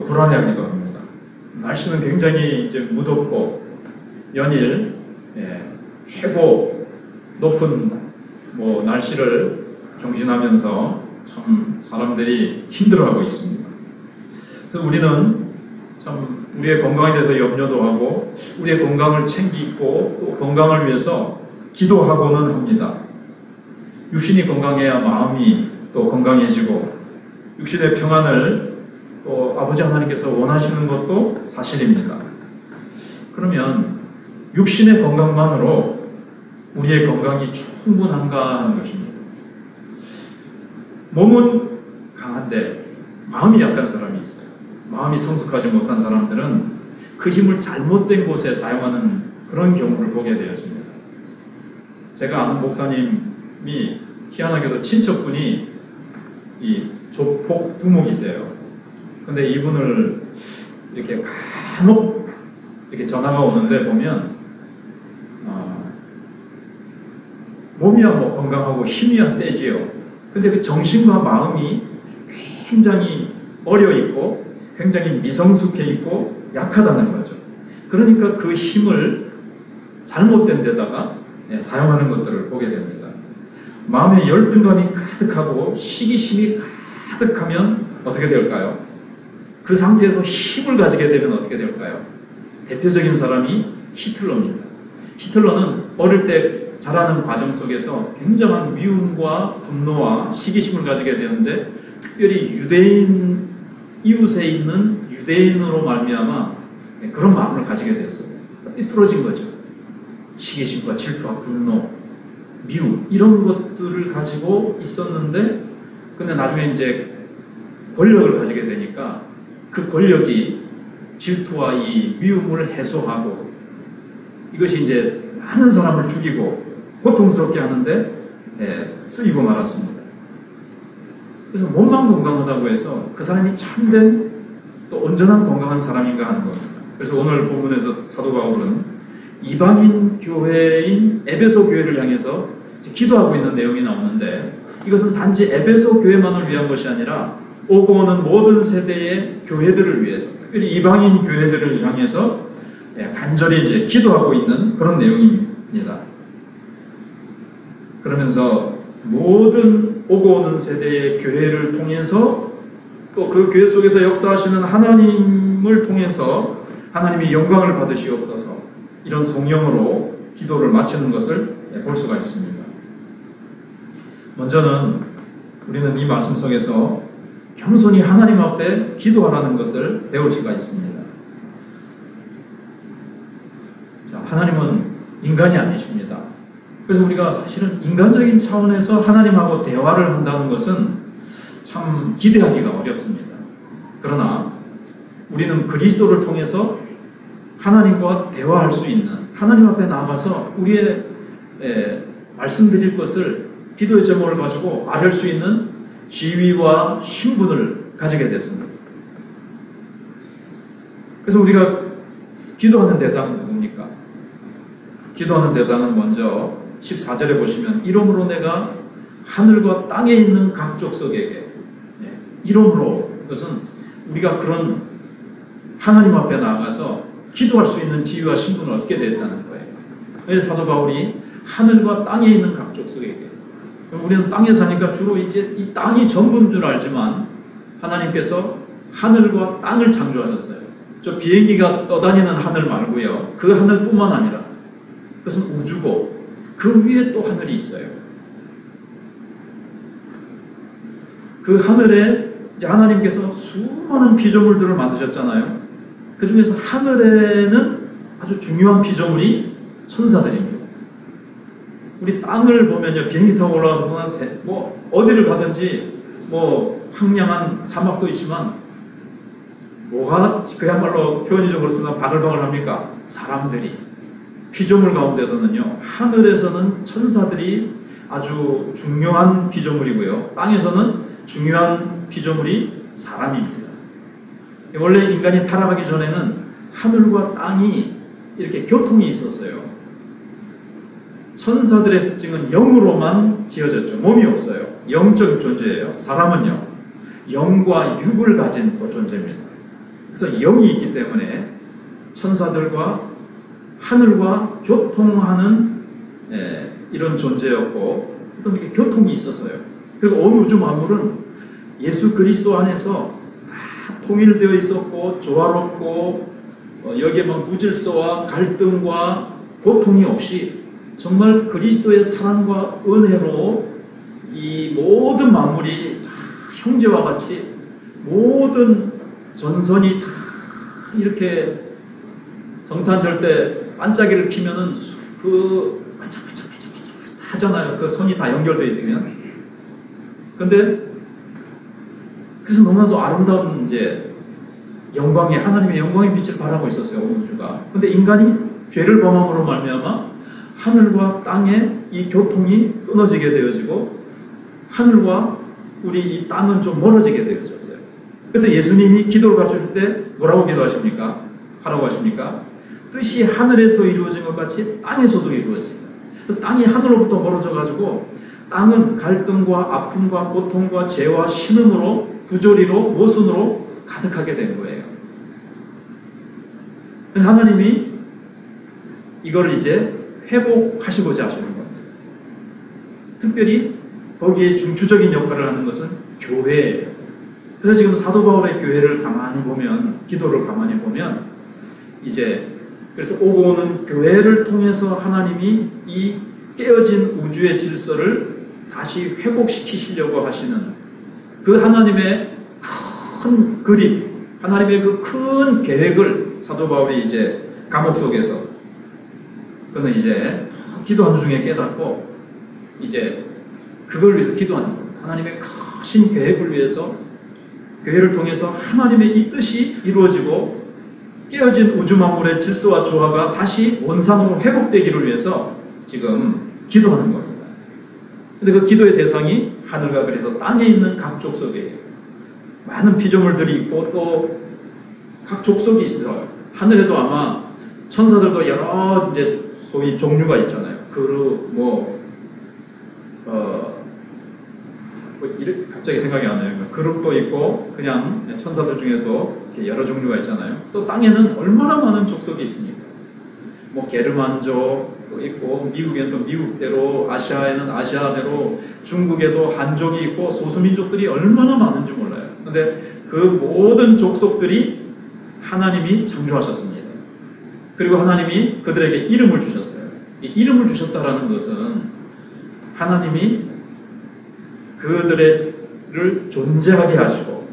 불안해하기도 합니다. 날씨는 굉장히 이제 무덥고 연일 최고 높은 날씨를 경신하면서 참 사람들이 힘들어하고 있습니다. 그래서 우리는 참 우리의 건강에 대해서 염려도 하고 우리의 건강을 챙기고 또 건강을 위해서 기도하고는 합니다. 육신이 건강해야 마음이 또 건강해지고 육신의 평안을 또 아버지 하나님께서 원하시는 것도 사실입니다. 그러면 육신의 건강만으로 우리의 건강이 충분한가 하는 것입니다. 몸은 강한데 마음이 약한 사람이 있어요. 마음이 성숙하지 못한 사람들은 그 힘을 잘못된 곳에 사용하는 그런 경우를 보게 되어집니다. 제가 아는 목사님이 희한하게도 친척분이 이 조폭 두목이세요. 근데 이분을 이렇게 간혹 이렇게 전화가 오는데 보면 몸이야 건강하고 힘이야 세지요. 근데 그 정신과 마음이 굉장히 어려 있고 굉장히 미성숙해 있고 약하다는 거죠. 그러니까 그 힘을 잘못된 데다가 사용하는 것들을 보게 됩니다. 마음에 열등감이 가득하고 시기심이 가득하면 어떻게 될까요? 그 상태에서 힘을 가지게 되면 어떻게 될까요? 대표적인 사람이 히틀러입니다. 히틀러는 어릴 때 자라는 과정 속에서 굉장한 미움과 분노와 시기심을 가지게 되는데 특별히 유대인 이웃에 있는 유대인으로 말미암아 그런 마음을 가지게 됐어요. 삐뚤어진 거죠. 시기심과 질투와 분노, 미움 이런 것들을 가지고 있었는데 근데 나중에 이제 권력을 가지게 되니까 그 권력이 질투와 이 미움을 해소하고 이것이 이제 많은 사람을 죽이고 고통스럽게 하는데 쓰이고 말았습니다. 그래서 몸만 건강하다고 해서 그 사람이 참된 또 온전한 건강한 사람인가 하는 겁니다. 그래서 오늘 본문에서 사도 바울은 이방인 교회인 에베소 교회를 향해서 기도하고 있는 내용이 나오는데 이것은 단지 에베소 교회만을 위한 것이 아니라 오고 오는 모든 세대의 교회들을 위해서 특별히 이방인 교회들을 향해서 간절히 이제 기도하고 있는 그런 내용입니다. 그러면서 모든 오고 오는 세대의 교회를 통해서 또 그 교회 속에서 역사하시는 하나님을 통해서 하나님이 영광을 받으시옵소서 이런 성령으로 기도를 마치는 것을 볼 수가 있습니다. 먼저는 우리는 이 말씀 속에서 겸손히 하나님 앞에 기도하라는 것을 배울 수가 있습니다. 자, 하나님은 인간이 아니십니다. 그래서 우리가 사실은 인간적인 차원에서 하나님하고 대화를 한다는 것은 참 기대하기가 어렵습니다. 그러나 우리는 그리스도를 통해서 하나님과 대화할 수 있는 하나님 앞에 나가서 우리의 말씀드릴 것을 기도의 제목을 가지고 아뢰 수 있는 지위와 신분을 가지게 됐습니다. 그래서 우리가 기도하는 대상은 누굽니까? 기도하는 대상은 먼저 14절에 보시면 이러므로 내가 하늘과 땅에 있는 각 족속에게 이러므로 그것은 우리가 그런 하나님 앞에 나아가서 기도할 수 있는 지위와 신분을 얻게 됐다는 거예요. 그래서 사도 바울이 하늘과 땅에 있는 각 족속에게 우리는 땅에 사니까 주로 이제 이 땅이 전부인 줄 알지만 하나님께서 하늘과 땅을 창조하셨어요. 저 비행기가 떠다니는 하늘 말고요. 그 하늘뿐만 아니라 그것은 우주고 그 위에 또 하늘이 있어요. 그 하늘에 이제 하나님께서 수많은 피조물들을 만드셨잖아요. 그 중에서 하늘에는 아주 중요한 피조물이 천사들입니다. 우리 땅을 보면요, 비행기 타고 올라가서 보면 어디를 가든지 황량한 사막도 있지만 뭐가 그야말로 표현이 좀 그렇습니다. 바글바글 합니까? 사람들이. 피조물 가운데서는요, 하늘에서는 천사들이 아주 중요한 피조물이고요, 땅에서는 중요한 피조물이 사람입니다. 원래 인간이 타락하기 전에는 하늘과 땅이 이렇게 교통이 있었어요. 천사들의 특징은 영으로만 지어졌죠. 몸이 없어요. 영적 존재예요. 사람은요, 영과 육을 가진 또 존재입니다. 그래서 영이 있기 때문에 천사들과 하늘과 교통하는 이런 존재였고, 또 이렇게 교통이 있었어요. 그리고 온 우주 만물은 예수 그리스도 안에서 다 통일되어 있었고 조화롭고, 여기에 무질서와 갈등과 고통이 없이 정말 그리스도의 사랑과 은혜로 이 모든 만물이 다 형제와 같이 모든 전선이 다 이렇게 성탄절 때 반짝이를 피면은 그 반짝반짝 하잖아요. 그 선이 다 연결되어 있으면. 근데 그래서 너무나도 아름다운 이제 영광의 하나님의 영광의 빛을 발하고 있었어요, 온 우주가. 근데 인간이 죄를 범함으로 말미암아 하늘과 땅의 이 교통이 끊어지게 되어지고 하늘과 우리 이 땅은 좀 멀어지게 되어졌어요. 그래서 예수님이 기도를 가르칠 때 뭐라고 기도하십니까? 하라고 하십니까? 뜻이 하늘에서 이루어진 것 같이 땅에서도 이루어진다. 그래서 땅이 하늘로부터 멀어져 가지고 땅은 갈등과 아픔과 고통과 죄와 신음으로 부조리로 모순으로 가득하게 된 거예요. 하나님이 이걸 이제 회복하시고자 하시는 겁니다. 특별히 거기에 중추적인 역할을 하는 것은 교회예요. 그래서 지금 사도 바울의 교회를 가만히 보면, 기도를 가만히 보면 이제 그래서 오고 오는 교회를 통해서 하나님이 이 깨어진 우주의 질서를 다시 회복시키시려고 하시는 그 하나님의 큰 그림, 하나님의 그 큰 계획을 사도 바울이 이제 감옥 속에서 그는 이제 기도하는 중에 깨닫고 이제 그걸 위해서 기도하는 거예요. 하나님의 크신 계획을 위해서 교회를 통해서 하나님의 이 뜻이 이루어지고 깨어진 우주 만물의 질서와 조화가 다시 원상으로 회복되기를 위해서 지금 기도하는 겁니다. 근데 그 기도의 대상이 하늘과 그래서 땅에 있는 각 족속이에요. 많은 피조물들이 있고 또 각 족속이 있어요. 하늘에도 아마 천사들도 여러 이제 소위 종류가 있잖아요. 갑자기 생각이 안 나요. 그룹도 있고 그냥 천사들 중에도 여러 종류가 있잖아요. 또 땅에는 얼마나 많은 족속이 있습니까? 게르만족 또 있고, 미국에는 또 미국대로, 아시아에는 아시아대로, 중국에도 한족이 있고 소수민족들이 얼마나 많은지 몰라요. 근데 그 모든 족속들이 하나님이 창조하셨습니다. 그리고 하나님이 그들에게 이름을 주셨어요. 이 이름을 주셨다라는 것은 하나님이 그들을 존재하게 하시고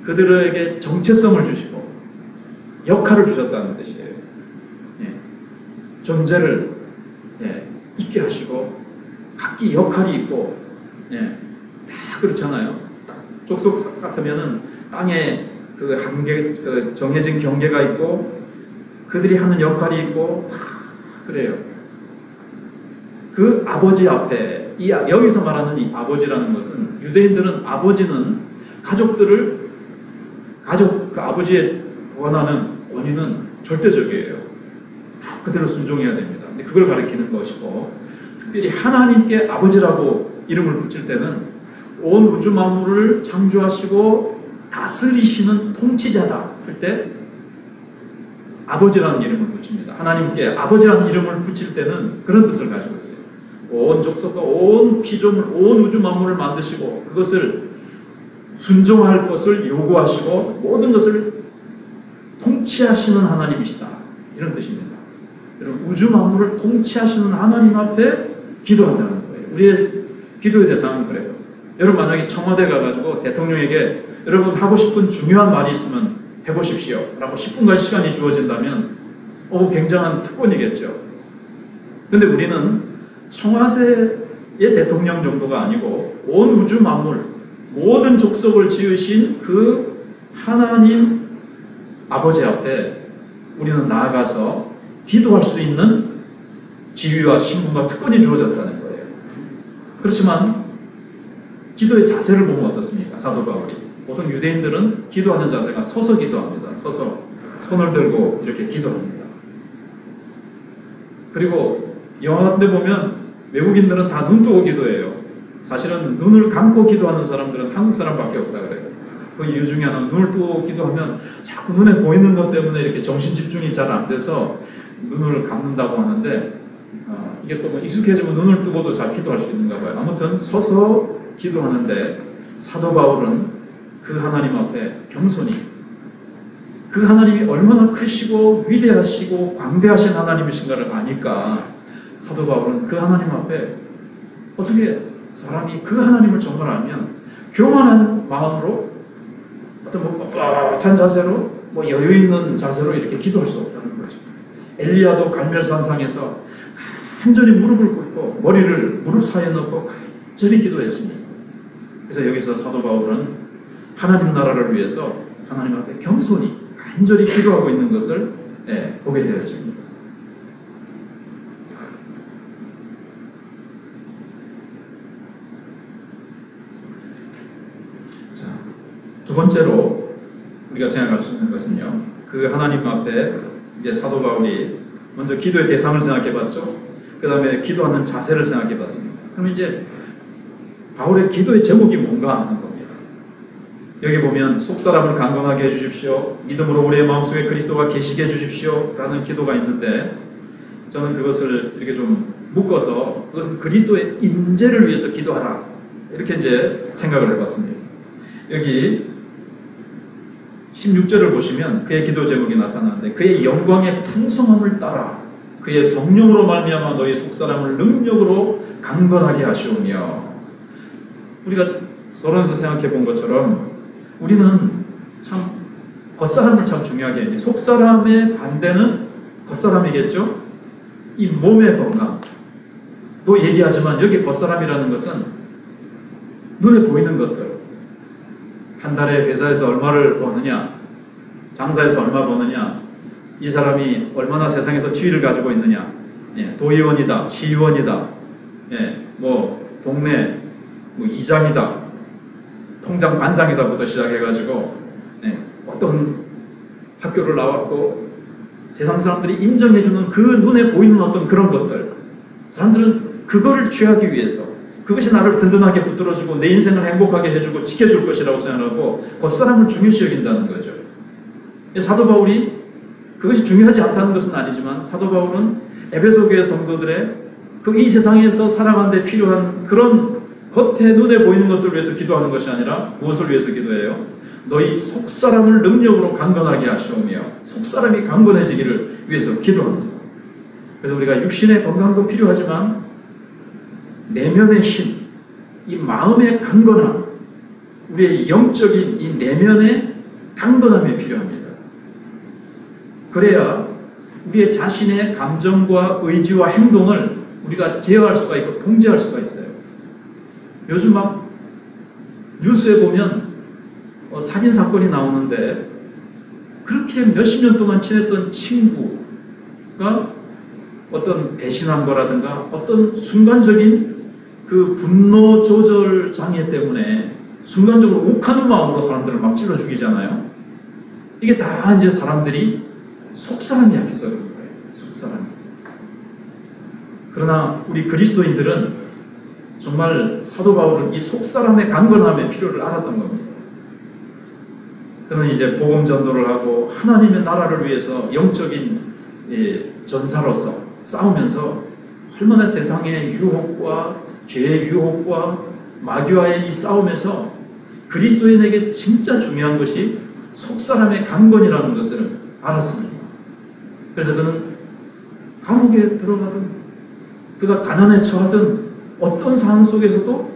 그들에게 정체성을 주시고 역할을 주셨다는 뜻이에요. 존재를 있게 하시고 각기 역할이 있고 다 그렇잖아요. 족속 같으면은 땅에 그 정해진 경계가 있고 그들이 하는 역할이 있고 그래요. 그 아버지 앞에 여기서 말하는 이 아버지라는 것은 유대인들은 아버지는 그 아버지의 권하는 권위는 절대적이에요. 그대로 순종해야 됩니다. 근데 그걸 가리키는 것이고, 특별히 하나님께 아버지라고 이름을 붙일 때는 온 우주 만물을 창조하시고 다스리시는 통치자다 할 때 아버지라는 이름을 붙입니다. 하나님께 아버지라는 이름을 붙일 때는 그런 뜻을 가지고 있어요. 온 족속과 온 피조물, 온 우주 만물을 만드시고 그것을 순종할 것을 요구하시고 모든 것을 통치하시는 하나님이시다. 이런 뜻입니다. 여러분, 우주 만물을 통치하시는 하나님 앞에 기도한다는 거예요. 우리의 기도의 대상은 그래요. 여러분 만약에 청와대 가가지고 대통령에게 여러분 하고 싶은 중요한 말이 있으면 해보십시오 라고 10분간 시간이 주어진다면 굉장한 특권이겠죠. 근데 우리는 청와대의 대통령 정도가 아니고 온 우주 만물 모든 족속을 지으신 그 하나님 아버지 앞에 우리는 나아가서 기도할 수 있는 지위와 신분과 특권이 주어졌다는 거예요. 그렇지만 기도의 자세를 보면 어떻습니까? 사도 바울이 보통 유대인들은 기도하는 자세가 서서 기도합니다. 서서 손을 들고 이렇게 기도합니다. 그리고 영화 같은 데 보면 외국인들은 다 눈 뜨고 기도해요. 사실은 눈을 감고 기도하는 사람들은 한국 사람밖에 없다 그래요. 그 이유 중에 하나는 눈을 뜨고 기도하면 자꾸 눈에 보이는 것 때문에 이렇게 정신 집중이 잘 안 돼서 눈을 감는다고 하는데, 이게 또 뭐 익숙해지면 눈을 뜨고도 잘 기도할 수 있는가 봐요. 아무튼 서서 기도하는데 사도 바울은 그 하나님 앞에 겸손히, 그 하나님이 얼마나 크시고 위대하시고 광대하신 하나님이신가를 아니까 사도 바울은 그 하나님 앞에, 어떻게 사람이 그 하나님을 정말 알면 교만한 마음으로 어떤 뭐 뻣뻣한 자세로, 뭐 여유 있는 자세로 이렇게 기도할 수 없다는 거죠. 엘리야도 갈멜산상에서 간절히 무릎을 꿇고 머리를 무릎 사이에 넣고 간절히 기도했습니다. 그래서 여기서 사도 바울은 하나님 나라를 위해서 하나님 앞에 겸손히 간절히 기도하고 있는 것을 보게 되어집니다. 자, 두 번째로 우리가 생각할 수 있는 것은요, 그 하나님 앞에 이제 사도 바울이 먼저 기도의 대상을 생각해 봤죠. 그 다음에 기도하는 자세를 생각해 봤습니다. 그럼 이제 바울의 기도의 제목이 뭔가 하는 겁니다. 여기 보면 속사람을 강건하게 해주십시오, 믿음으로 우리의 마음속에 그리스도가 계시게 해주십시오 라는 기도가 있는데, 저는 그것을 이렇게 좀 묶어서 그것은 그리스도의 임재를 위해서 기도하라, 이렇게 이제 생각을 해봤습니다. 여기 16절을 보시면 그의 기도 제목이 나타나는데, 그의 영광의 풍성함을 따라 그의 성령으로 말미암아 너희 속사람을 능력으로 강건하게 하시오며. 우리가 서론에서 생각해 본 것처럼 우리는 참 겉사람을 참 중요하게 해요. 속사람의 반대는 겉사람이겠죠. 이 몸의 건강 또 얘기하지만, 여기 겉사람이라는 것은 눈에 보이는 것들, 한 달에 회사에서 얼마를 버느냐, 장사에서 얼마 버느냐, 이 사람이 얼마나 세상에서 지위를 가지고 있느냐, 도의원이다, 시의원이다, 뭐 동네 뭐 이장이다, 통장 반장이다부터 시작해가지고 어떤 학교를 나왔고 세상 사람들이 인정해주는 그 눈에 보이는 어떤 그런 것들, 사람들은 그거를 취하기 위해서, 그것이 나를 든든하게 붙들어주고 내 인생을 행복하게 해주고 지켜줄 것이라고 생각하고 겉사람을 중요시 여긴다는 거죠. 사도 바울이 그것이 중요하지 않다는 것은 아니지만, 사도 바울은 에베소 교회 성도들의 그 이 세상에서 살아가는 데 필요한 그런 겉에 눈에 보이는 것들을 위해서 기도하는 것이 아니라 무엇을 위해서 기도해요? 너희 속사람을 능력으로 강건하게 하시오며, 속사람이 강건해지기를 위해서 기도합니다. 그래서 우리가 육신의 건강도 필요하지만 내면의 힘, 이 마음의 강건함, 우리의 영적인 이 내면의 강건함이 필요합니다. 그래야 우리의 자신의 감정과 의지와 행동을 우리가 제어할 수가 있고 통제할 수가 있어요. 요즘 막 뉴스에 보면 살인 사건이 나오는데, 그렇게 몇십 년 동안 지냈던 친구가 어떤 배신한 거라든가 어떤 순간적인 그 분노 조절 장애 때문에 순간적으로 욱하는 마음으로 사람들을 막 찔러 죽이잖아요. 이게 다 이제 사람들이 속사람이 약해서 그런 거예요. 속사람이. 그러나 우리 그리스도인들은 정말 사도 바울은 이 속사람의 강건함의 필요를 알았던 겁니다. 그는 이제 복음 전도를 하고 하나님의 나라를 위해서 영적인 전사로서 싸우면서 얼마나 세상의 유혹과 죄의 유혹과 마귀와의 이 싸움에서 그리스도인에게 진짜 중요한 것이 속사람의 강건이라는 것을 알았습니다. 그래서 그는 감옥에 들어가든 그가 가난에 처하든 어떤 상황 속에서도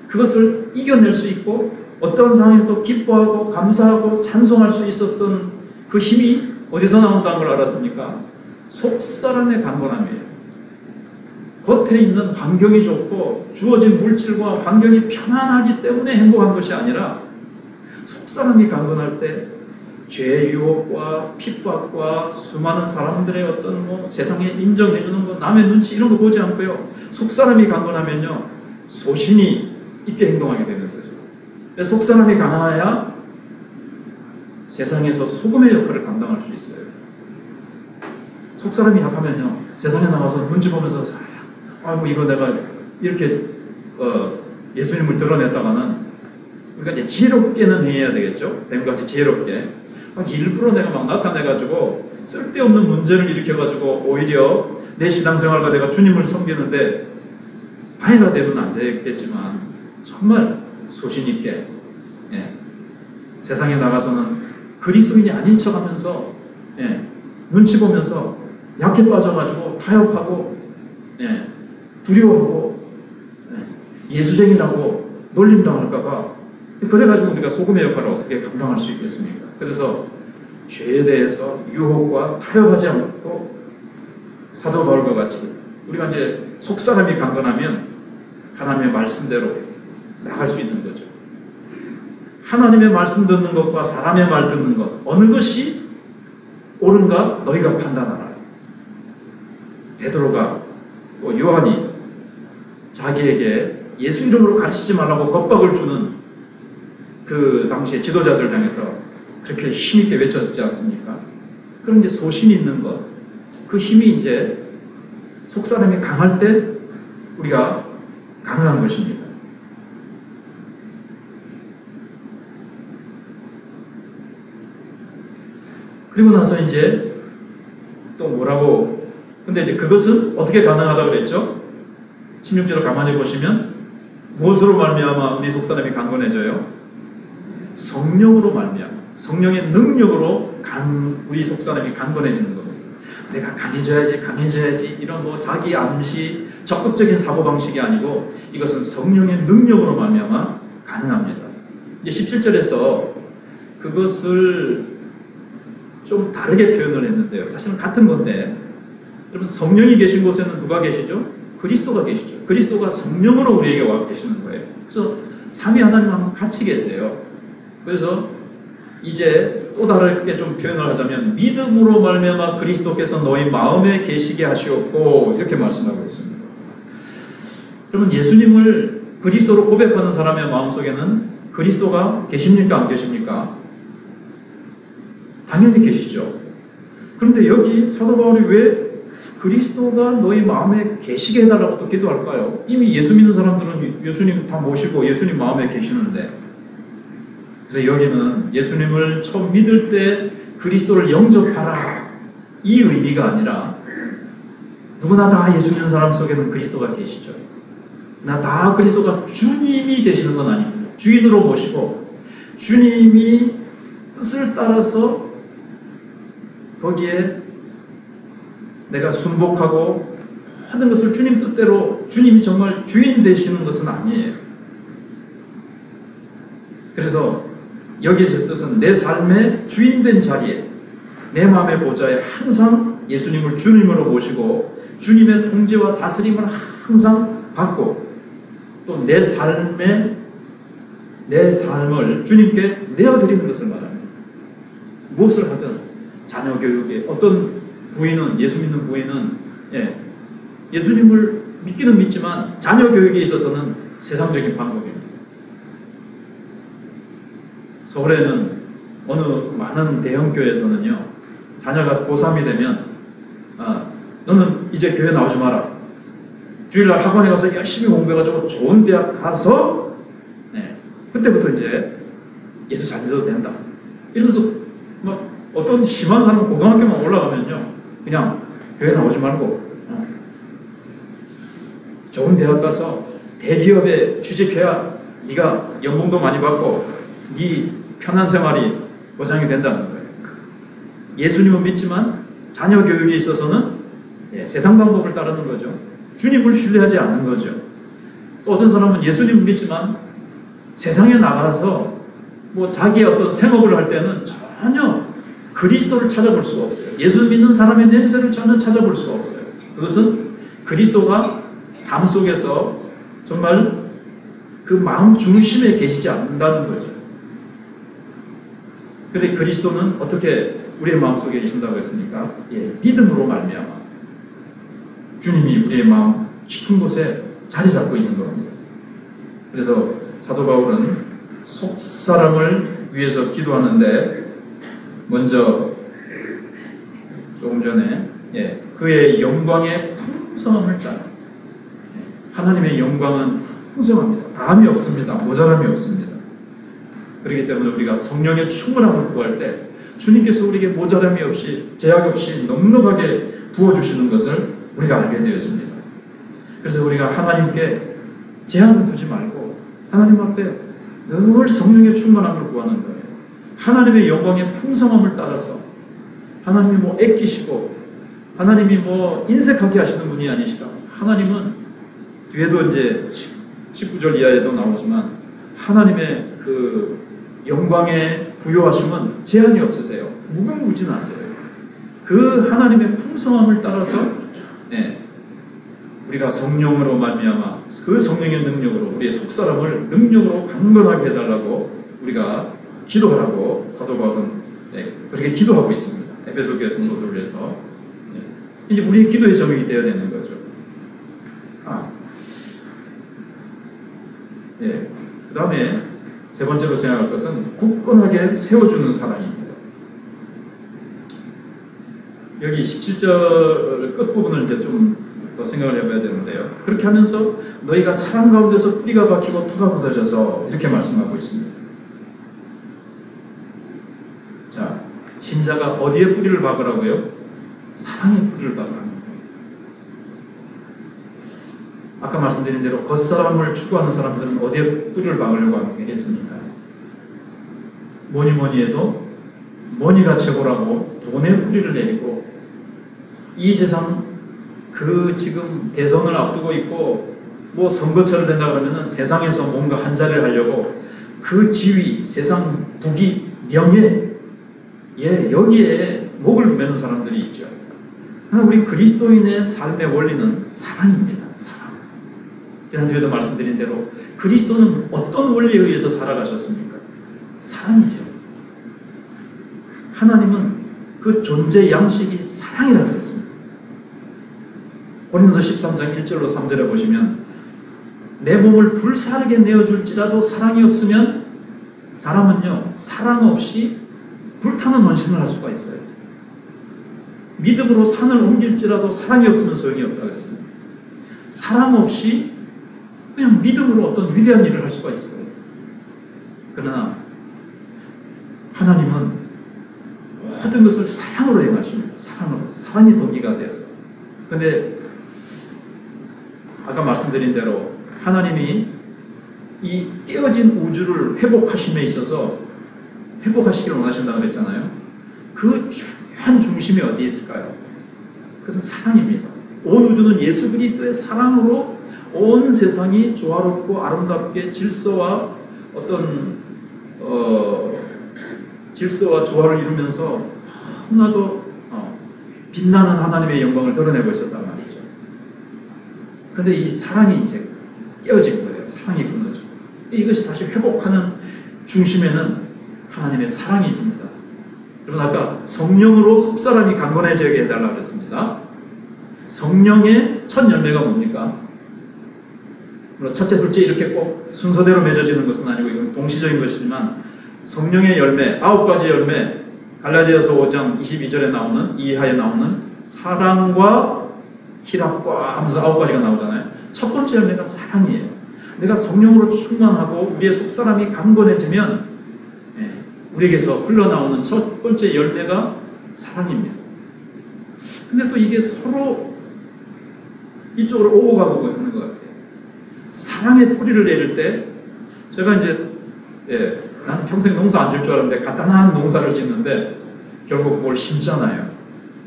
그것을 이겨낼 수 있고, 어떤 상황에서도 기뻐하고 감사하고 찬송할 수 있었던 그 힘이 어디서 나온다는 걸 알았습니까? 속사람의 강건함이에요. 겉에 있는 환경이 좋고 주어진 물질과 환경이 편안하기 때문에 행복한 것이 아니라, 속사람이 강건할 때 죄의 유혹과 핍박과 수많은 사람들의 어떤 뭐 세상에 인정해주는 거, 남의 눈치 이런 거 보지 않고요, 속사람이 강건하면요 소신이 있게 행동하게 되는 거죠. 속사람이 강해야 세상에서 소금의 역할을 감당할 수 있어요. 속사람이 약하면요 세상에 나가서 눈치 보면서 아이고 이거 내가 이렇게 예수님을 드러냈다가는 우리가 이제 지혜롭게는 해야 되겠죠. 뱀같이 지혜롭게. 막 일부러 내가 막 나타내가지고 쓸데없는 문제를 일으켜가지고 오히려 내 신앙생활과 내가 주님을 섬기는데 방해가 되면 안 되겠지만 정말 소신 있게 세상에 나가서는 그리스도인이 아닌 척하면서 눈치 보면서 약해 빠져가지고 타협하고 두려워하고 예수쟁이라고 놀림당할까봐 그래가지고 우리가 소금의 역할을 어떻게 감당할 수 있겠습니까? 그래서 죄에 대해서 유혹과 타협하지 않고 사도 바울과 같이 우리가 이제 속사람이 강건하면 하나님의 말씀대로 나갈 수 있는 거죠. 하나님의 말씀 듣는 것과 사람의 말 듣는 것 어느 것이 옳은가 너희가 판단하라. 베드로가 또 요한이 자기에게 예수 이름으로 가르치지 말라고 겁박을 주는 그 당시에 지도자들 향해서 그렇게 힘있게 외쳤지 않습니까? 그런 이제 소신 있는 것, 그 힘이 이제 속사람이 강할 때 우리가 가능한 것입니다. 그리고 나서 이제 또 뭐라고, 근데 이제 그것은 어떻게 가능하다고 그랬죠? 16절을 가만히 보시면 무엇으로 말미암아 우리 속사람이 강건해져요? 성령으로 말미암아, 성령의 능력으로 우리 속사람이 강건해지는 겁니다. 내가 강해져야지 이런 뭐 자기 암시 적극적인 사고방식이 아니고 이것은 성령의 능력으로 말미암아 가능합니다. 이제 17절에서 그것을 좀 다르게 표현을 했는데요. 사실은 같은 건데, 여러분 성령이 계신 곳에는 누가 계시죠? 그리스도가 계시죠. 그리스도가 성령으로 우리에게 와 계시는 거예요. 그래서 삼위 하나님 항상 같이 계세요. 그래서 이제 또 다르게 좀 표현을 하자면 믿음으로 말미암아 그리스도께서 너희 마음에 계시게 하시옵고 이렇게 말씀하고 있습니다. 그러면 예수님을 그리스도로 고백하는 사람의 마음속에는 그리스도가 계십니까? 안 계십니까? 당연히 계시죠. 그런데 여기 사도 바울이 왜 그리스도가 너희 마음에 계시게 해달라고 또 기도할까요? 이미 예수 믿는 사람들은 예수님 다 모시고 예수님 마음에 계시는데, 그래서 여기는 예수님을 처음 믿을 때 그리스도를 영접하라 이 의미가 아니라 누구나 다 예수 믿는 사람 속에는 그리스도가 계시죠. 나 다 그리스도가 주님이 되시는 건 아닙니다. 주인으로 모시고 주님이 뜻을 따라서 거기에 내가 순복하고 모든 것을 주님 뜻대로 주님이 정말 주인 되시는 것은 아니에요. 그래서 여기서 뜻은 내 삶의 주인된 자리에 내 마음의 보좌에 항상 예수님을 주님으로 모시고 주님의 통제와 다스림을 항상 받고 또 내 삶을 주님께 내어드리는 것을 말합니다. 무엇을 하든 자녀 교육에 어떤 부인은 예수 믿는 부인은 예수님을 믿기는 믿지만 자녀 교육에 있어서는 세상적인 방법입니다. 서울에는 어느 많은 대형 교회에서는요, 자녀가 고3이 되면 너는 이제 교회 나오지 마라. 주일날 학원에 가서 열심히 공부해가지고 좋은 대학 가서 그때부터 이제 예수 잘 믿어도 된다. 이러면서 막 어떤 심한 사람은 고등학교만 올라가면요, 그냥 교회 나오지 말고 좋은 대학 가서 대기업에 취직해야 네가 연봉도 많이 받고 네 편한 생활이 보장이 된다는 거예요. 예수님은 믿지만 자녀 교육에 있어서는 세상 방법을 따르는 거죠. 주님을 신뢰하지 않는 거죠. 또 어떤 사람은 예수님을 믿지만 세상에 나가서 뭐 자기의 어떤 생업을 할 때는 전혀 그리스도를 찾아볼 수가 없어요. 예수 믿는 사람의 냄새를 전혀 찾아볼 수가 없어요. 그것은 그리스도가 삶 속에서 정말 그 마음 중심에 계시지 않는다는 거죠. 그런데 그리스도는 어떻게 우리의 마음속에 계신다고 했습니까? 믿음으로 말미암아 주님이 우리의 마음 깊은 곳에 자리 잡고 있는 겁니다. 그래서 사도 바울은 속사람을 위해서 기도하는데 먼저 조금 전에 그의 영광의 풍성함을 따라, 하나님의 영광은 풍성합니다. 다함이 없습니다. 모자람이 없습니다. 그렇기 때문에 우리가 성령의 충만함을 구할 때 주님께서 우리에게 모자람이 없이 제약 없이 넉넉하게 부어주시는 것을 우리가 알게 되어집니다. 그래서 우리가 하나님께 제한을 두지 말고 하나님 앞에 늘 성령의 충만함을 구하는 거예요. 하나님의 영광의 풍성함을 따라서 하나님이 뭐 애끼시고 하나님이 뭐 인색하게 하시는 분이 아니시라. 하나님은 뒤에도 이제 19절 이하에도 나오지만 하나님의 그 영광의 부요하심은 제한이 없으세요. 무궁무진하세요. 그 하나님의 풍성함을 따라서 우리가 성령으로 말미암아 그 성령의 능력으로 우리의 속사람을 능력으로 강건하게 해달라고 우리가 기도하라고 사도 바울은 그렇게 기도하고 있습니다. 에베소 교회 성도들을 위해서 이제 우리의 기도의 점이 되어야 되는 거죠. 그 다음에 세 번째로 생각할 것은 굳건하게 세워주는 사랑입니다. 여기 17절 끝부분을 이제 좀 더 생각을 해봐야 되는데요. 그렇게 하면서 너희가 사랑 가운데서 뿌리가 박히고 터가 굳어져서 이렇게 말씀하고 있습니다. 자, 신자가 어디에 뿌리를 박으라고요? 사랑의 뿌리를 박으라는 거예요. 아까 말씀드린 대로 겉사람을 추구하는 사람들은 어디에 뿌리를 박으려고 하겠습니까? 뭐니 해도 머니가 최고라고 돈에 뿌리를 내리고 이 세상 그 지금 대선을 앞두고 있고 뭐 선거철을 된다 그러면은 세상에서 뭔가 한 자리를 하려고 그 지위, 세상 부귀, 명예 여기에 목을 매는 사람들이 있죠. 우리 그리스도인의 삶의 원리는 사랑입니다. 사랑. 지난주에도 말씀드린 대로 그리스도는 어떤 원리에 의해서 살아가셨습니까? 사랑이죠. 하나님은 그 존재 양식이 사랑이라고 했습니다. 고린도서 13장 1절로 3절에 보시면 내 몸을 불사르게 내어줄지라도 사랑이 없으면 사람은요 사랑 없이 불타는 헌신을 할 수가 있어요. 믿음으로 산을 옮길지라도 사랑이 없으면 소용이 없다고 했습니다. 사랑 없이 그냥 믿음으로 어떤 위대한 일을 할 수가 있어요. 그러나 하나님은 모든 것을 사랑으로 행하십니다. 사랑이 동기가 되어서. 근데 아까 말씀드린 대로 하나님이 이 깨어진 우주를 회복하심에 있어서 회복하시기를 원하신다고 그랬잖아요. 그 중요한 중심이 어디에 있을까요? 그것은 사랑입니다. 온 우주는 예수 그리스도의 사랑으로 온 세상이 조화롭고 아름답게 질서와 어떤 질서와 조화를 이루면서 너무나도 빛나는 하나님의 영광을 드러내고 있었단 말이죠. 그런데 이 사랑이 이제 깨어진 거예요. 사랑이 끊어져. 이것이 다시 회복하는 중심에는 하나님의 사랑이 있습니다. 여러분 아까 성령으로 속사람이 강건해지게 해달라고 했습니다. 성령의 첫 열매가 뭡니까? 물론 첫째, 둘째 이렇게 꼭 순서대로 맺어지는 것은 아니고 이건 동시적인 것이지만 성령의 열매, 9가지 열매, 갈라디아서 5장 22절에 나오는 이하에 나오는 사랑과 희락과 하면서 9가지가 나오잖아요. 첫 번째 열매가 사랑이에요. 내가 성령으로 충만하고 우리의 속사람이 강건해지면 우리에게서 흘러나오는 첫 번째 열매가 사랑입니다. 근데 또 이게 서로 이쪽으로 오고 가고 하는 것 같아요. 사랑의 뿌리를 내릴 때 제가 이제 나는 평생 농사 안 질 줄 알았는데 간단한 농사를 짓는데 결국 뭘 심잖아요.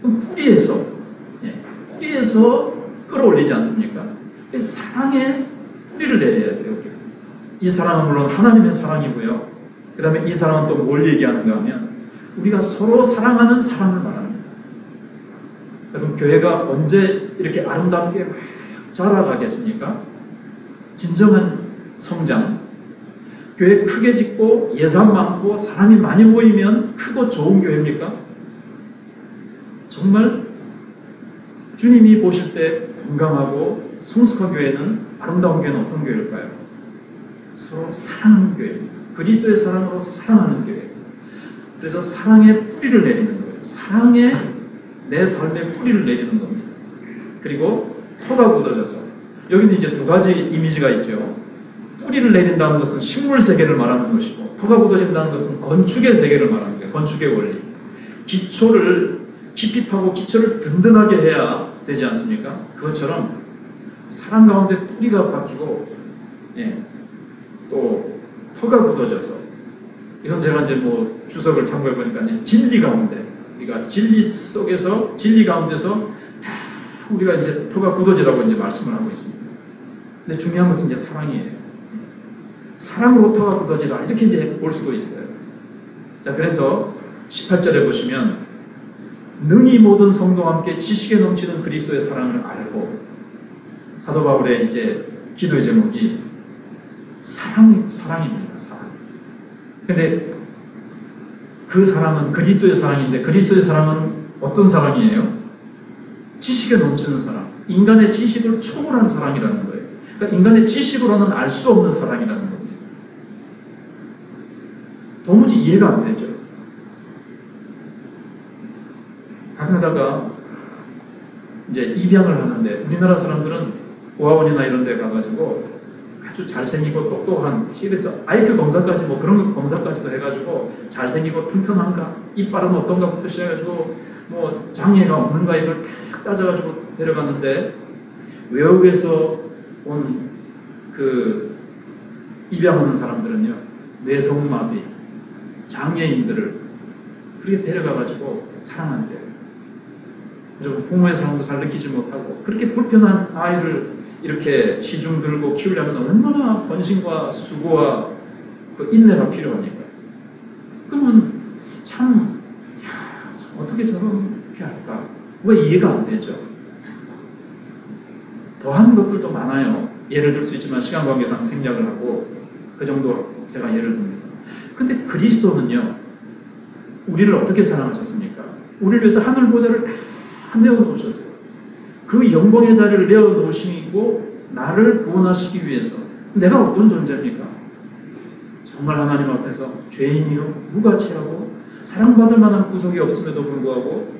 그럼 뿌리에서 끌어올리지 않습니까? 사랑의 뿌리를 내려야 돼요. 이 사랑은 물론 하나님의 사랑이고요. 그 다음에 이 사랑은 또 뭘 얘기하는가 하면 우리가 서로 사랑하는 사랑을 말합니다. 그럼 교회가 언제 이렇게 아름답게 자라가겠습니까? 진정한 성장, 교회 크게 짓고 예산 많고 사람이 많이 모이면 크고 좋은 교회입니까? 정말 주님이 보실 때 건강하고 성숙한 교회는, 아름다운 교회는 어떤 교회일까요? 서로 사랑하는 교회입니다. 그리스도의 사랑으로 사랑하는 교회. 그래서 사랑의 뿌리를 내리는 거예요. 사랑의 내 삶의 뿌리를 내리는 겁니다. 그리고 터가 굳어져서 여기는 이제 두 가지 이미지가 있죠. 뿌리를 내린다는 것은 식물 세계를 말하는 것이고, 토가 굳어진다는 것은 건축의 세계를 말하는 거예요. 건축의 원리. 기초를 깊이 파고 기초를 든든하게 해야 되지 않습니까? 그것처럼 사랑 가운데 뿌리가 박히고, 또 터가 굳어져서, 이건 제가 이제 뭐 주석을 참고해 보니까 진리 가운데, 우리가 진리 속에서, 진리 가운데서 다 우리가 이제 터가 굳어지라고 이제 말씀을 하고 있습니다. 근데 중요한 것은 이제 사랑이에요. 사랑으로 터가 굳어지라, 이렇게 이제 볼 수도 있어요. 자, 그래서 18절에 보시면, 능히 모든 성도와 함께 지식에 넘치는 그리스도의 사랑을 알고, 사도 바울의 이제 기도의 제목이 사랑입니다. 사랑. 근데 그 사랑은 그리스도의 사랑인데, 그리스도의 사랑은 어떤 사랑이에요? 지식에 넘치는 사랑. 인간의 지식을 초월한 사랑이라는 거예요. 그러니까 인간의 지식으로는 알 수 없는 사랑이라는 겁니다. 도무지 이해가 안 되죠. 가끔가다가 이제 입양을 하는데, 우리나라 사람들은 고아원이나 이런 데 가가지고 아주 잘생기고 똑똑한, 실에서 IQ 검사까지 뭐 그런 검사까지도 해가지고 잘생기고 튼튼한가, 이빨은 어떤가부터 시작해가지고 뭐 장애가 없는가 이걸 딱 따져가지고 데려갔는데, 외국에서 온 그 입양하는 사람들은요, 뇌성마비, 장애인들을 그렇게 데려가가지고 사랑한대요. 그리고 부모의 사랑도 잘 느끼지 못하고, 그렇게 불편한 아이를 이렇게 시중 들고 키우려면 얼마나 헌신과 수고와 그 인내가 필요하니까. 그러면 참, 어떻게 저렇게 할까? 왜 이해가 안 되죠? 더한 것들도 많아요. 예를 들 수 있지만 시간 관계상 생략을 하고 그 정도 제가 예를 듭니다. 근데 그리스도는요, 우리를 어떻게 사랑하셨습니까? 우리를 위해서 하늘 보좌를 다 내어놓으셨어요. 그 영광의 자리를 내어놓으시고 나를 구원하시기 위해서. 내가 어떤 존재입니까? 정말 하나님 앞에서 죄인이요, 무가치하고 사랑받을 만한 구속이 없음에도 불구하고,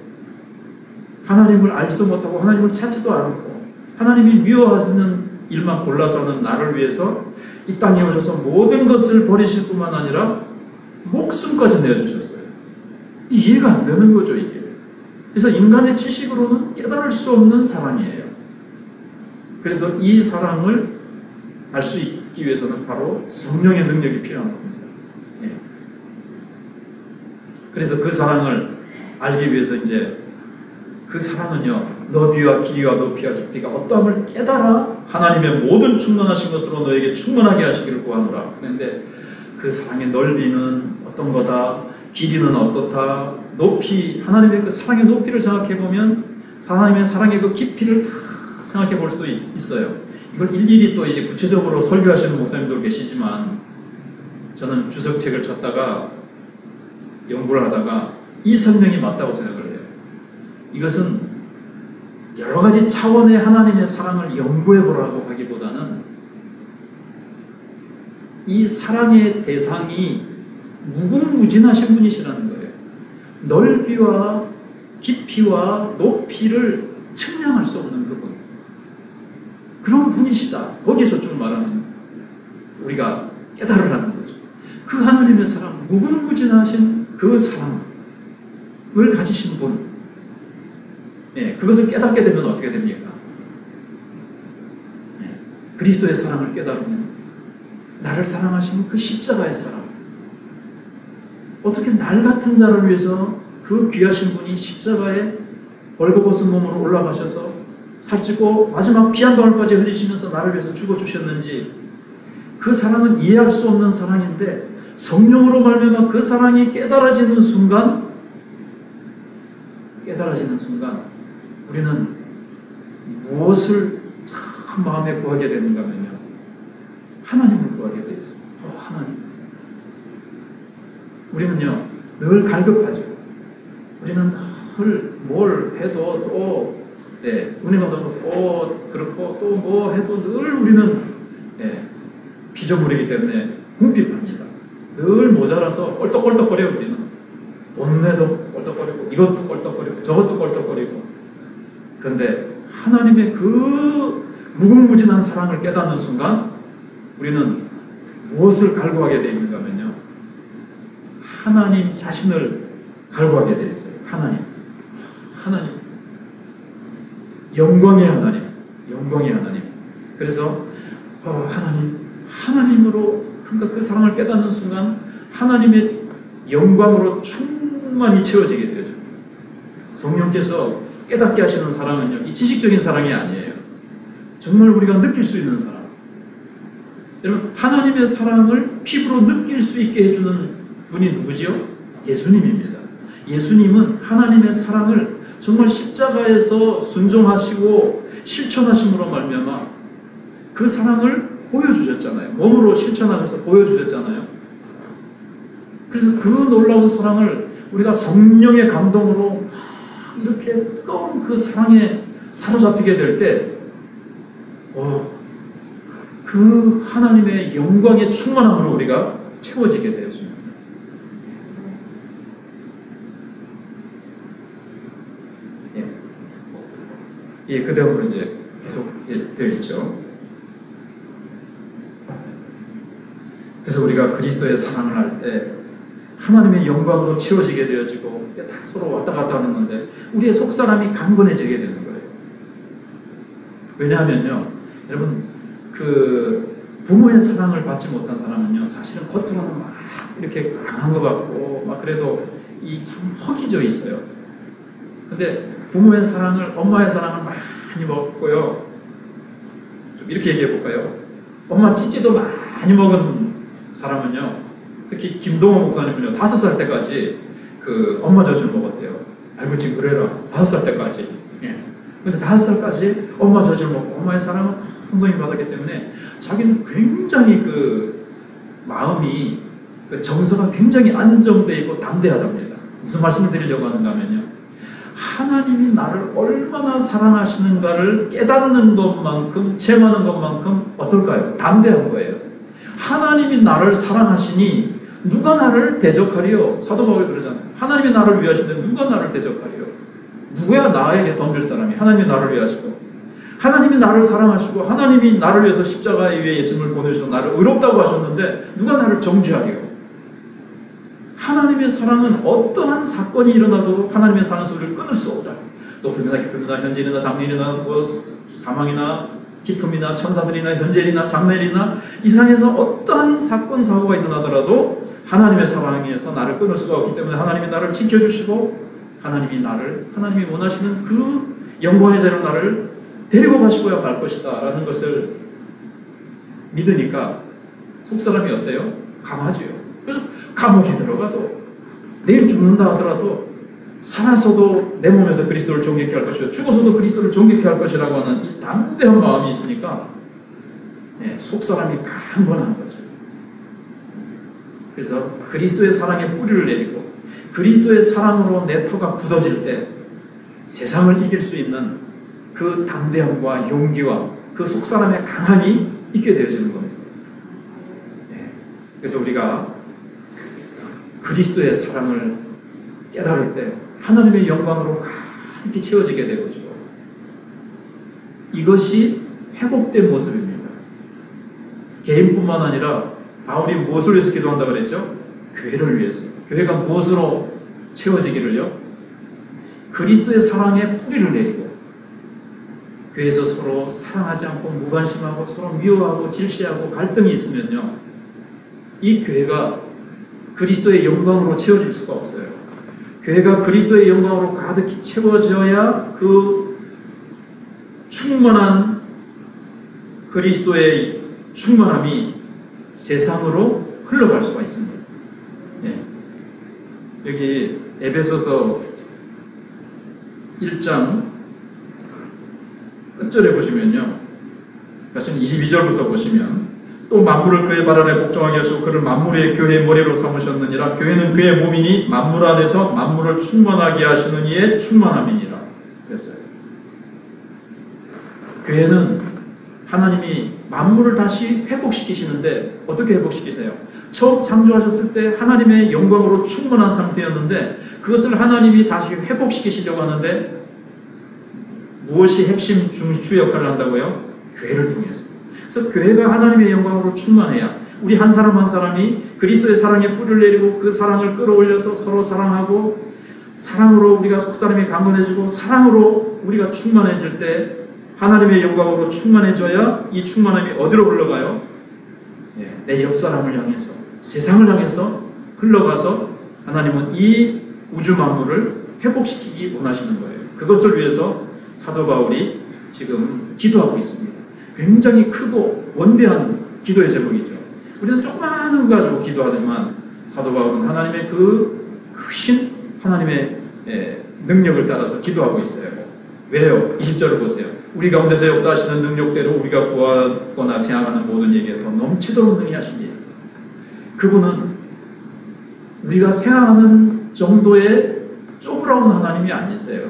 하나님을 알지도 못하고 하나님을 찾지도 않고 하나님이 미워하시는 일만 골라서 하는 나를 위해서 이 땅에 오셔서 모든 것을 버리실 뿐만 아니라 목숨까지 내어주셨어요. 이해가 안 되는 거죠, 이게. 그래서 인간의 지식으로는 깨달을 수 없는 사랑이에요. 그래서 이 사랑을 알 수 있기 위해서는 바로 성령의 능력이 필요한 겁니다. 그래서 그 사랑을 알기 위해서 이제, 그 사랑은요, 너비와 길이와 높이와 깊이가 어떠함을 깨달아 하나님의 모든 충만하신 것으로 너에게 충만하게 하시기를 구하노라. 그런데 그 사랑의 넓이는 어떤 거다, 길이는 어떻다, 높이, 하나님의 그 사랑의 높이를 생각해 보면 하나님의 사랑의 그 깊이를 생각해 볼 수도 있어요. 이걸 일일이 또 이제 구체적으로 설교하시는 목사님도 계시지만, 저는 주석책을 찾다가 연구를 하다가 이 설명이 맞다고 생각을 해요. 이것은 여러 가지 차원의 하나님의 사랑을 연구해 보라고 하기보다는, 이 사랑의 대상이 무궁무진하신 분이시라는 거예요. 넓이와 깊이와 높이를 측량할 수 없는 그분, 그런 분이시다. 거기에 초점을 말하는, 우리가 깨달으라는 거죠. 그 하나님의 사랑, 무궁무진하신 그 사랑을 가지신 분, 그것을 깨닫게 되면 어떻게 됩니까? 그리스도의 사랑을 깨달으면 나를 사랑하시는 그 십자가의 사랑, 어떻게 날 같은 자를 위해서 그 귀하신 분이 십자가에 벌거벗은 몸으로 올라가셔서 살찌고 마지막 피한 방울까지 흘리시면서 나를 위해서 죽어주셨는지, 그 사랑은 이해할 수 없는 사랑인데, 성령으로 말미암아 그 사랑이 깨달아지는 순간, 우리는 무엇을 참 마음에 구하게 되는가 하면요, 하나님을 구하게 되어 있습니다. 하나님. 우리는요, 늘 갈급하죠. 우리는 늘 뭘 해도 또, 은혜 받아도 또 그렇고, 또 뭐 해도 늘 우리는 피조물이기 때문에 궁핍합니다. 늘 모자라서 껄떡껄떡거려요. 우리는 돈 내도 껄떡거리고, 이것도 껄떡거리고, 저것도 껄떡거리고. 그런데 하나님의 그 무궁무진한 사랑을 깨닫는 순간, 우리는 무엇을 갈구하게 되어 있는가 하면요, 하나님 자신을 갈구하게 되어 있어요. 하나님 영광의 하나님, 영광의 하나님. 그래서 하나님으로, 그러니까 그 사랑을 깨닫는 순간 하나님의 영광으로 충만히 채워지게 되죠. 성령께서 깨닫게 하시는 사랑은요, 이 지식적인 사랑이 아니에요. 정말 우리가 느낄 수 있는 사랑. 여러분, 하나님의 사랑을 피부로 느낄 수 있게 해주는 분이 누구지요? 예수님입니다. 예수님은 하나님의 사랑을 정말 십자가에서 순종하시고 실천하심으로 말미암아 그 사랑을 보여주셨잖아요. 몸으로 실천하셔서 보여주셨잖아요. 그래서 그 놀라운 사랑을 우리가 성령의 감동으로 이렇게 뜨거운 그 사랑에 사로잡히게 될 때, 그 하나님의 영광의 충만함으로 우리가 채워지게 되었습니다. 예, 그 다음으로 이제 계속 되어 있죠. 그래서 우리가 그리스도의 사랑을 할 때 하나님의 영광으로 채워지게 되어지고 다 서로 왔다 갔다 하는 건데 우리의 속사람이 강건해지게 되는 거예요. 왜냐하면요, 여러분, 그 부모의 사랑을 받지 못한 사람은요, 사실은 겉으로는 막 이렇게 강한 것 같고 막 그래도 이 참 허기져 있어요. 근데 부모의 사랑을, 엄마의 사랑을 많이 먹고요, 좀 이렇게 얘기해 볼까요? 엄마 찌찌도 많이 먹은 사람은요, 특히 김동호 목사님은요, 5살 때까지 그 엄마 젖을 먹었대요. 아이고 지금 그래라, 5살 때까지. 예. 근데 5살까지 엄마 젖을 먹고 엄마의 사랑을 풍성히 받았기 때문에 자기는 굉장히 그 마음이, 그 정서가 굉장히 안정되어 있고 담대하답니다. 무슨 말씀을 드리려고 하는가 하면요, 하나님이 나를 얼마나 사랑하시는가를 깨닫는 것만큼, 체험하는 것만큼 어떨까요? 담대한 거예요. 하나님이 나를 사랑하시니 누가 나를 대적하리요? 사도 바울이 그러잖아요. 하나님이 나를 위하시는데 누가 나를 대적하리요? 누구야 나에게 덤빌 사람이? 하나님이 나를 위하시고, 하나님이 나를 사랑하시고, 하나님이 나를 위해서 십자가 위에 예수님을 보내주셔서 나를 의롭다고 하셨는데 누가 나를 정죄하리요? 하나님의 사랑은 어떠한 사건이 일어나도 하나님의 사랑 소리를 끊을 수 없다. 높음이나 깊음이나 현재이나 장래이나 뭐 사망이나 기품이나 천사들이나 현재이나 장래이나 이 세상에서 어떠한 사건 사고가 일어나더라도 하나님의 사랑에서 나를 끊을 수가 없기 때문에 하나님이 나를 지켜주시고 하나님이 원하시는 그 영광의 자리로 나를 데리고 가시고야 말 것이다 라는 것을 믿으니까 속사람이 어때요? 강하지요. 그래서 감옥에 들어가도, 내일 죽는다 하더라도 살아서도 내 몸에서 그리스도를 존귀케 할 것이고 죽어서도 그리스도를 존귀케 할 것이라고 하는 이 담대한 마음이 있으니까 속사람이 강건한 거죠. 그래서 그리스도의 사랑에 뿌리를 내리고 그리스도의 사랑으로 내 터가 굳어질 때 세상을 이길 수 있는 그 담대함과 용기와 그 속사람의 강함이 있게 되어지는 겁니다. 그래서 우리가 그리스도의 사랑을 깨달을 때 하나님의 영광으로 가득히 채워지게 되죠. 이것이 회복된 모습입니다. 개인뿐만 아니라 바울이 무엇을 위해서 기도한다고 그랬죠? 교회를 위해서. 교회가 무엇으로 채워지기를요? 그리스도의 사랑에 뿌리를 내리고 교회에서 서로 사랑하지 않고 무관심하고 서로 미워하고 질시하고 갈등이 있으면요, 이 교회가 그리스도의 영광으로 채워질 수가 없어요. 교회가 그리스도의 영광으로 가득히 채워져야 그 충만한 그리스도의 충만함이 세상으로 흘러갈 수가 있습니다. 여기 에베소서 1장 끝절에 보시면요, 22절부터 보시면, 또 만물을 그의 발 아래 복종하게 하시고 그를 만물의 교회의 머리로 삼으셨느니라. 교회는 그의 몸이니 만물 안에서 만물을 충만하게 하시는 이의 충만함이니라. 그랬어요. 교회는 하나님이 만물을 다시 회복시키시는데 어떻게 회복시키세요? 처음 창조하셨을 때 하나님의 영광으로 충만한 상태였는데 그것을 하나님이 다시 회복시키시려고 하는데 무엇이 핵심 주 역할을 한다고요? 교회를 통해서. 그래서 교회가 하나님의 영광으로 충만해야 우리 한 사람 한 사람이 그리스도의 사랑에 뿌리를 내리고 그 사랑을 끌어올려서 서로 사랑하고 사랑으로 우리가 속사람이 강건해지고 사랑으로 우리가 충만해질 때 하나님의 영광으로 충만해져야 이 충만함이 어디로 흘러가요? 내 옆사람을 향해서 세상을 향해서 흘러가서 하나님은 이 우주 만물을 회복시키기 원하시는 거예요. 그것을 위해서 사도 바울이 지금 기도하고 있습니다. 굉장히 크고 원대한 기도의 제목이죠. 우리는 조그마한 거 가지고 기도하지만 사도 바울은 하나님의 그 크신 하나님의 능력을 따라서 기도하고 있어요. 왜요? 20절을 보세요. 우리 가운데서 역사하시는 능력대로 우리가 구하거나 생각하는 모든 얘기에 더 넘치도록 능히 하시니 그분은 우리가 생각하는 정도의 쪼그라운 하나님이 아니세요.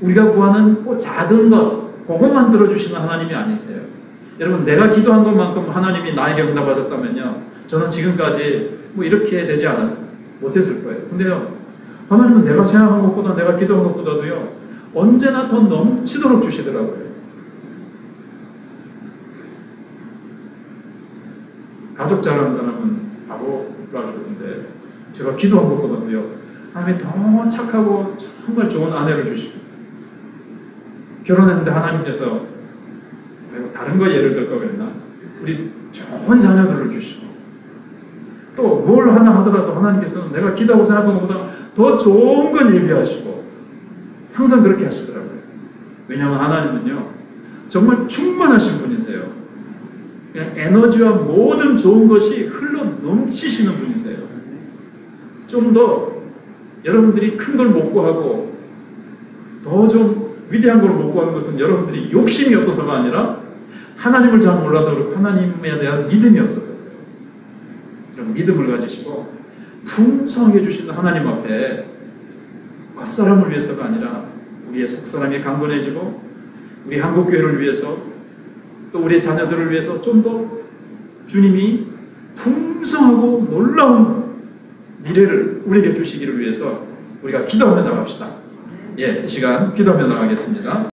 우리가 구하는 작은 것 그것만 들어주시는 하나님이 아니세요. 여러분 내가 기도한 것만큼 하나님이 나에게 응답하셨다면요 저는 지금까지 뭐 이렇게 되지 못했을 거예요. 근데요 하나님은 내가 생각한 것보다 내가 기도한 것보다도요 언제나 더 넘치도록 주시더라고요. 가족 잘하는 사람은 바보라 그러는데 제가 기도한 것보다도요 하나님이 더 착하고 정말 좋은 아내를 주시고 결혼했는데 하나님께서 다른 거 예를 들 거 그랬나? 우리 좋은 자녀들을 주시고 또 뭘 하나 하더라도 하나님께서는 내가 기도하고 생각한 것보다 더 좋은 건 예비하시고 항상 그렇게 하시더라고요. 왜냐하면 하나님은요 정말 충만하신 분이세요. 그냥 에너지와 모든 좋은 것이 흘러 넘치시는 분이세요. 좀 더 여러분들이 큰 걸 못 구하고 더 좀 위대한 걸 못 구하는 것은 여러분들이 욕심이 없어서가 아니라 하나님을 잘 몰라서 그렇고 하나님에 대한 믿음이 없어서 그래요. 이런 믿음을 가지시고 풍성하게 주시는 하나님 앞에 겉사람을 위해서가 아니라 우리의 속사람이 강건해지고 우리 한국교회를 위해서 또 우리의 자녀들을 위해서 좀 더 주님이 풍성하고 놀라운 미래를 우리에게 주시기를 위해서 우리가 기도하며 나갑시다. 이 시간 기도하며 나가겠습니다.